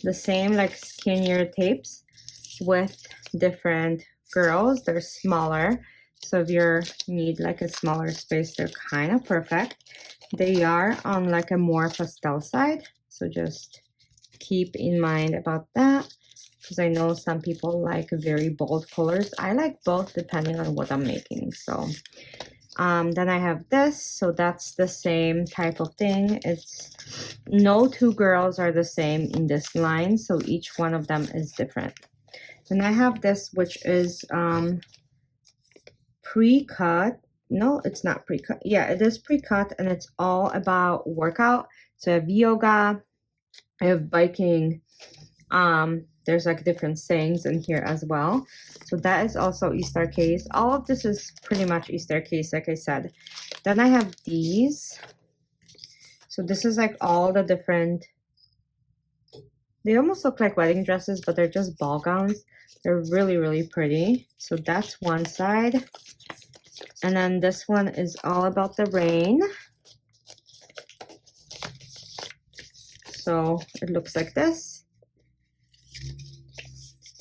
the same like skinnier tapes with different girls. They're smaller. So if you need like a smaller space, they're kind of perfect. They are on like a more pastel side. So just keep in mind about that, because I know some people like very bold colors. I like both depending on what I'm making. So then I have this, so that's the same type of thing. It's no two girls are the same in this line, so each one of them is different. Then I have this, which is pre-cut. No, it's not pre-cut. Yeah, it is pre-cut, and it's all about workout. So I have yoga, I have biking. There's like different sayings in here as well. So that is also estarcase. All of this is pretty much estarcase, like I said. Then I have these. So this is like all the different, they almost look like wedding dresses, but they're just ball gowns. They're really, really pretty. So that's one side. And then this one is all about the rain. So it looks like this.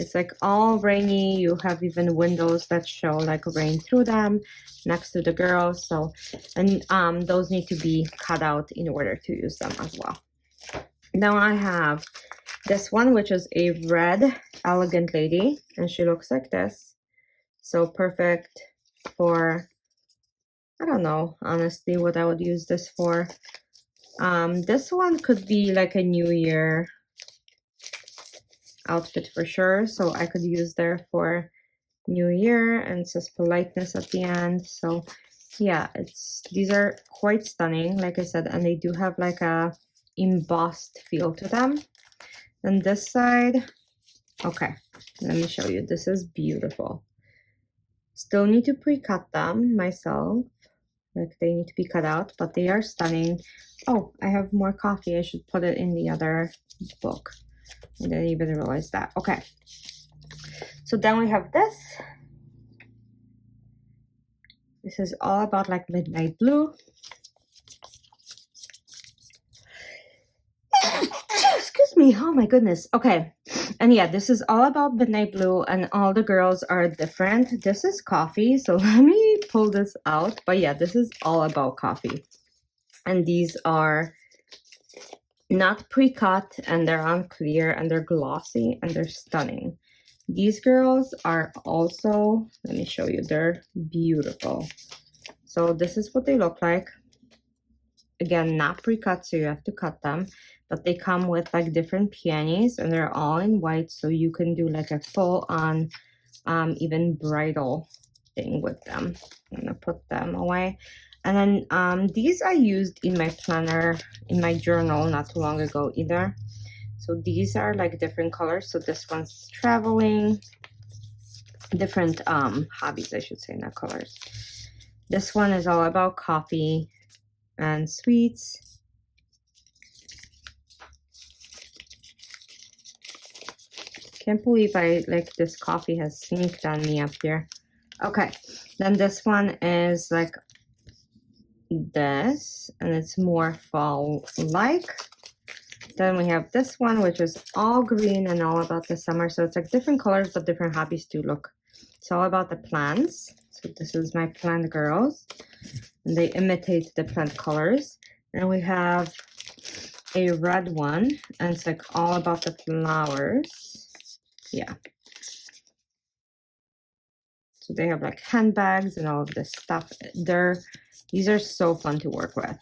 It's like all rainy. You have even windows that show like rain through them next to the girls. So, and those need to be cut out in order to use them as well. Now I have this one, which is a red elegant lady, and she looks like this. So perfect for, I don't know, honestly, what I would use this for. This one could be like a New Year outfit for sure, so I could use there for New Year, and it says politeness at the end. So yeah, these are quite stunning, like I said, and they do have like a embossed feel to them. Then this side, okay, let me show you. This is beautiful. Still need to pre-cut them myself, like they need to be cut out, but they are stunning. Oh, I have more coffee. I should put it in the other book. I didn't even realize that. Okay, so then we have this. This is all about like midnight blue. Excuse me. Oh my goodness. Okay, and yeah, this is all about midnight blue, and all the girls are different. This is coffee, so let me pull this out. But yeah, this is all about coffee, and these are not pre-cut, and they're unclear, and they're glossy, and they're stunning. These girls are also, let me show you, they're beautiful. So this is what they look like. Again, not pre-cut, so you have to cut them, but they come with like different peonies, and they're all in white, so you can do like a full-on even bridal thing with them. I'm gonna put them away. And then these I used in my planner, in my journal not too long ago either. So these are like different colors. So this one's traveling, different hobbies, I should say, not colors. This one is all about coffee and sweets. Can't believe this coffee has sneaked on me up here. Okay, then this one is like this, and it's more fall-like. Then we have this one, which is all green and all about the summer. So it's like different colors, but different hobbies too. Look, it's all about the plants. So this is my plant girls, and they imitate the plant colors. And we have a red one, and it's like all about the flowers. Yeah. So they have like handbags and all of this stuff. These are so fun to work with.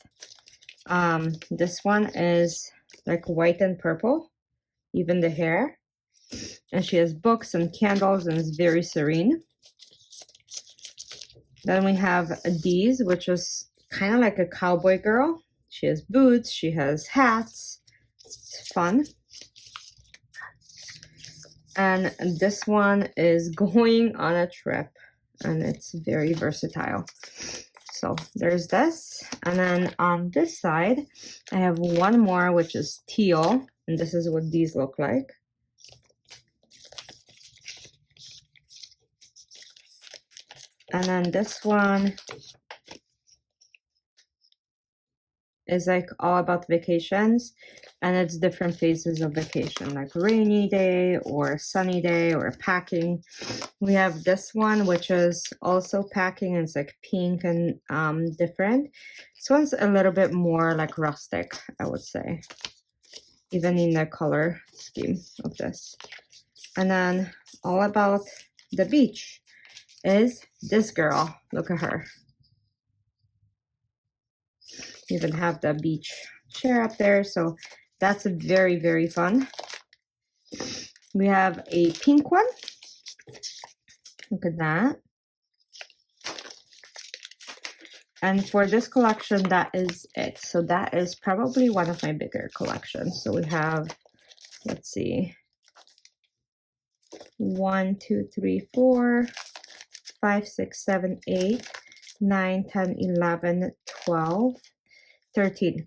This one is like white and purple, even the hair. And she has books and candles, and it's very serene. Then we have these, which is kind of like a cowboy girl. She has boots, she has hats. It's fun. And this one is going on a trip, and it's very versatile. So there's this. And then on this side, I have one more, which is teal. And this is what these look like. And then this one is like all about vacations, and it's different phases of vacation, like rainy day or sunny day or packing. We have this one, which is also packing, and it's like pink and different. This one's a little bit more like rustic, I would say, even in the color scheme of this. And then all about the beach is this girl. Look at her. Even have the beach chair up there, so that's very, very fun. We have a pink one. Look at that. And for this collection, that is it. So that is probably one of my bigger collections. So we have, let's see, 1, 2, 3, 4, 5, 6, 7, 8, 9, 10, 11, 12, 13.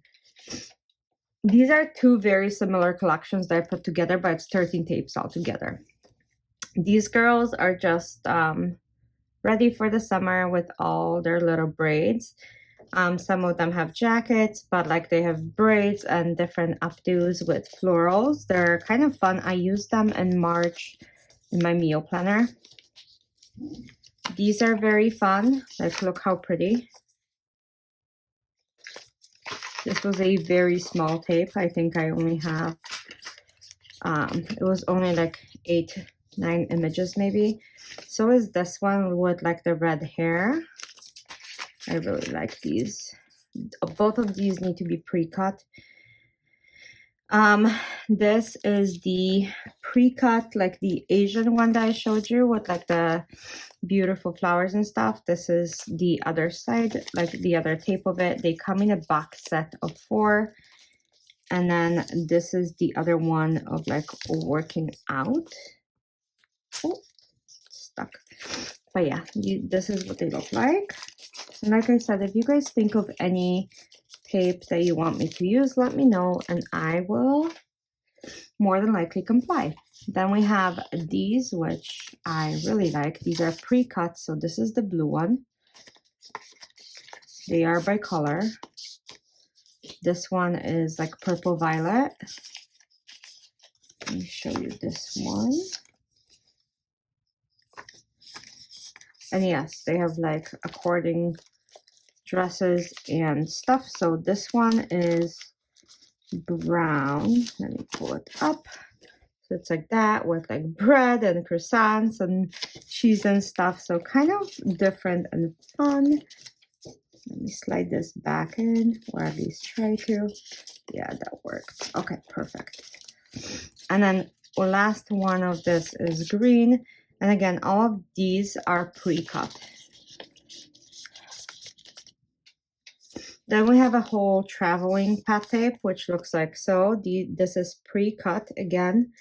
These are two very similar collections that I put together, but it's 13 tapes altogether. These girls are just ready for the summer with all their little braids. Some of them have jackets, but like they have braids and different updos with florals. They're kind of fun. I use them in March in my meal planner. These are very fun. Like, look how pretty. This was a very small tape. I think I only have, it was only like 8, 9 images maybe. So is this one with like the red hair. I really like these. Both of these need to be pre-cut. This is the pre-cut, like the Asian one that I showed you with like the beautiful flowers and stuff. This is the other side, like the other tape of it. They come in a box set of 4. And then this is the other one of like working out. Oh, stuck. But yeah, this is what they look like. And like I said, if you guys think of any tape that you want me to use, let me know and I will more than likely comply. Then we have these, which I really like. These are pre-cut, so this is the blue one. They are by color. This one is like purple violet. Let me show you this one. And yes, they have like according dresses and stuff. So this one is brown. Let me pull it up. So it's like that with like bread and croissants and cheese and stuff. So kind of different and fun. Let me slide this back in, or at least try to. Yeah, that worked. Okay, perfect. And then the last one of this is green. And again, all of these are pre-cut. Then we have a whole traveling pat tape, which looks like so. This is pre-cut again.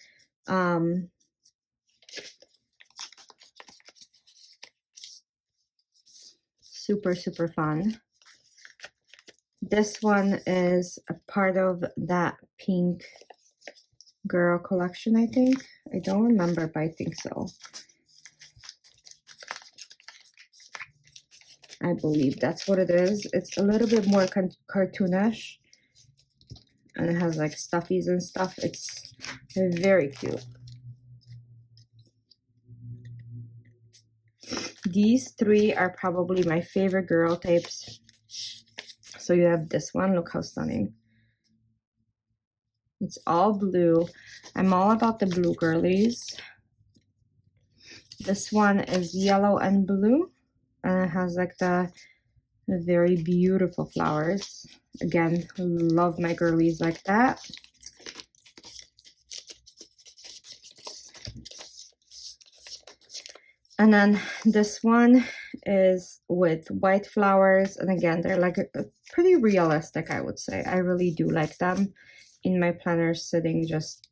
Super, super fun. This one is a part of that pink girl collection, I think. I don't remember, but I think so. I believe that's what it is. It's a little bit more cartoonish. And it has like stuffies and stuff. It's very cute. These 3 are probably my favorite girl tapes. So you have this one. Look how stunning. It's all blue. I'm all about the blue girlies. This one is yellow and blue. And it has like the very beautiful flowers. Again, love my girlies like that. And then this one is with white flowers. And again, they're like pretty realistic, I would say. I really do like them in my planner, sitting just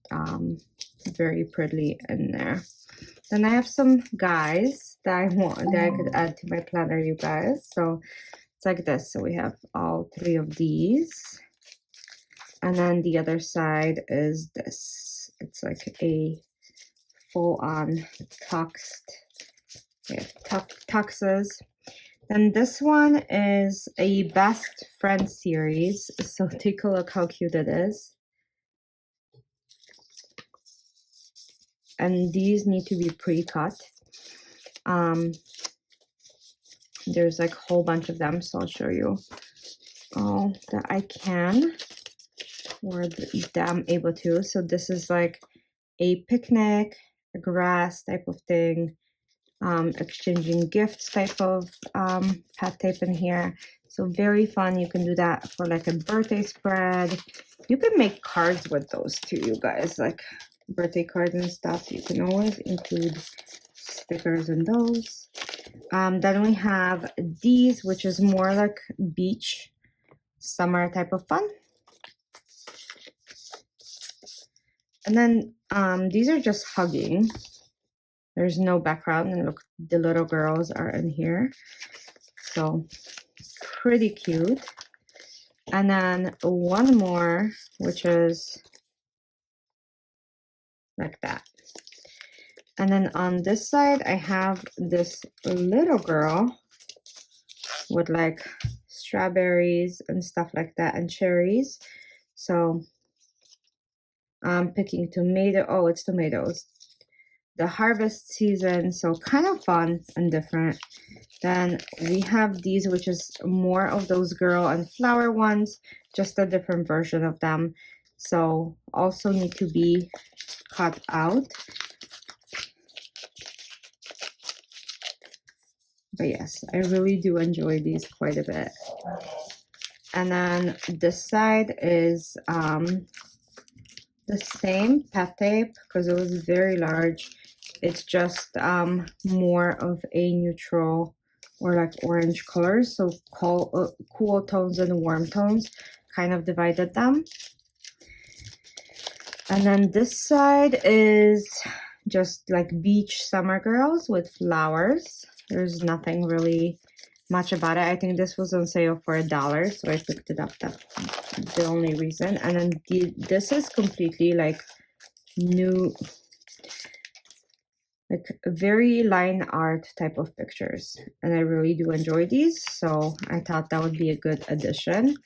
very prettily in there. Then I have some guys that I could add to my planner, you guys. So It's like this. So we have all three of these. And then the other side is this. It's like a full-on tuxes. Then this one is a best friend series. So take a look how cute it is. And these need to be pre-cut. There's like a whole bunch of them, so I'll show you all that I can, or that I'm able to. So this is like a picnic, a grass type of thing, exchanging gifts type of pet tape in here. So very fun. You can do that for like a birthday spread. You can make cards with those too, you guys, like birthday cards and stuff. You can always include stickers in those. Then we have these, which is more like beach summer type of fun. And then these are just hugging. There's no background, and look, the little girls are in here. So pretty cute. And then one more, which is like that. And then on this side, I have this little girl with like strawberries and stuff like that, and cherries. So I'm picking tomato. Oh, it's tomatoes. The harvest season, so kind of fun and different. Then we have these, which is more of those girl and flower ones, just a different version of them. So also need to be cut out. But yes, I really do enjoy these quite a bit. And then this side is the same pet tape because it was very large. It's just more of a neutral or like orange colors. So cool tones and warm tones, kind of divided them. And then this side is just like beach summer girls with flowers. There's nothing really much about it. I think this was on sale for $1, so I picked it up. That's the only reason. And then this is completely like new, like very line art type of pictures, and I really do enjoy these, so I thought that would be a good addition.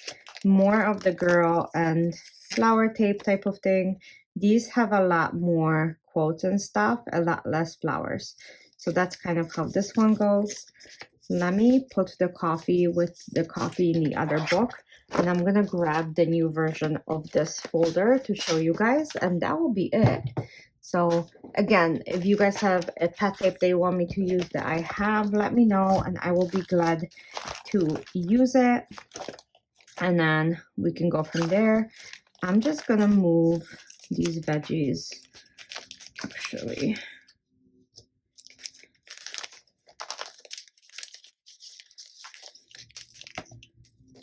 More of the girl and flower tape type of thing. These have a lot more quotes and stuff, a lot less flowers. So that's kind of how this one goes. Let me put the coffee with the coffee in the other book, and I'm gonna grab the new version of this folder to show you guys, and that will be it. So again, if you guys have a pet tape they want me to use that I have, let me know and I will be glad to use it. And then we can go from there. I'm just gonna move these veggies, actually.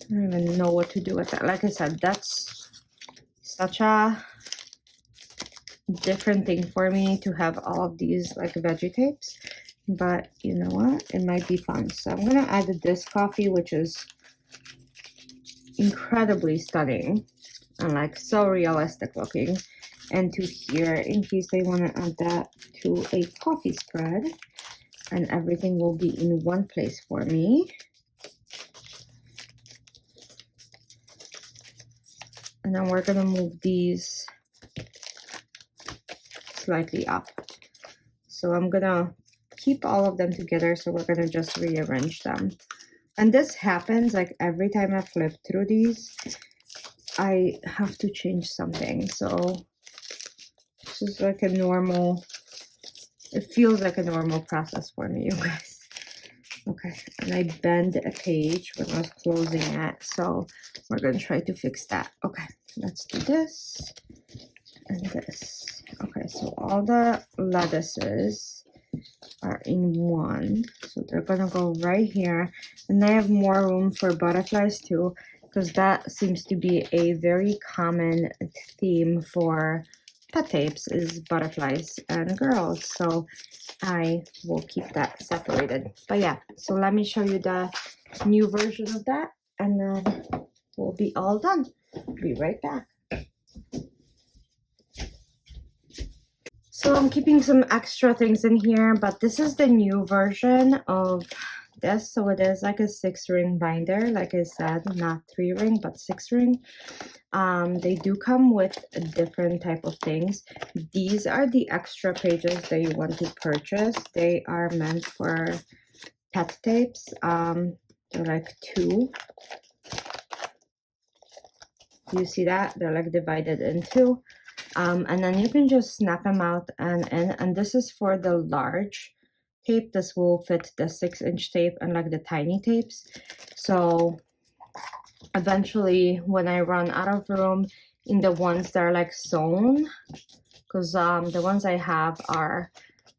I don't even know what to do with that. Like I said, that's such a different thing for me to have all of these like veggie tapes, but you know what, it might be fun. So I'm gonna add this coffee, which is incredibly stunning and like so realistic looking, and to here in case they want to add that to a coffee spread, and everything will be in one place for me. And then we're gonna move these slightly up. So I'm gonna keep all of them together, so we're gonna just rearrange them. And this happens like every time I flip through these, I have to change something. So this is like a normal, it feels like a normal process for me, you guys. Okay, and I bent a page when I was closing it, so we're gonna try to fix that. Okay, let's do this and this. Okay, so all the lettuces are in one, so they're gonna go right here, and I have more room for butterflies too, because that seems to be a very common theme for pet tapes, is butterflies and girls. So I will keep that separated. But yeah, so let me show you the new version of that, and then we'll be all done. Be right back. So I'm keeping some extra things in here, but this is the new version of this. So it is like a 6-ring binder, like I said, not 3-ring, but 6-ring. They do come with a different type of things. These are the extra pages that you want to purchase. They are meant for pet tapes. They're like 2. You see that? They're like divided in 2. And then you can just snap them out and this is for the large tape. This will fit the 6-inch tape and like the tiny tapes. So eventually when I run out of room in the ones that are like sewn, because the ones I have are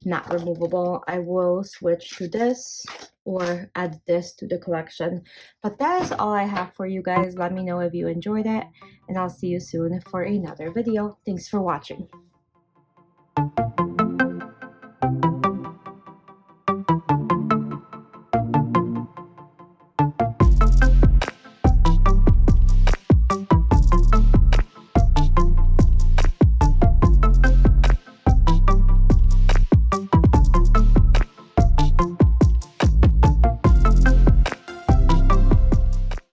not removable, I will switch to this or add this to the collection. But that is all I have for you guys. Let me know if you enjoyed it, and I'll see you soon for another video. Thanks for watching.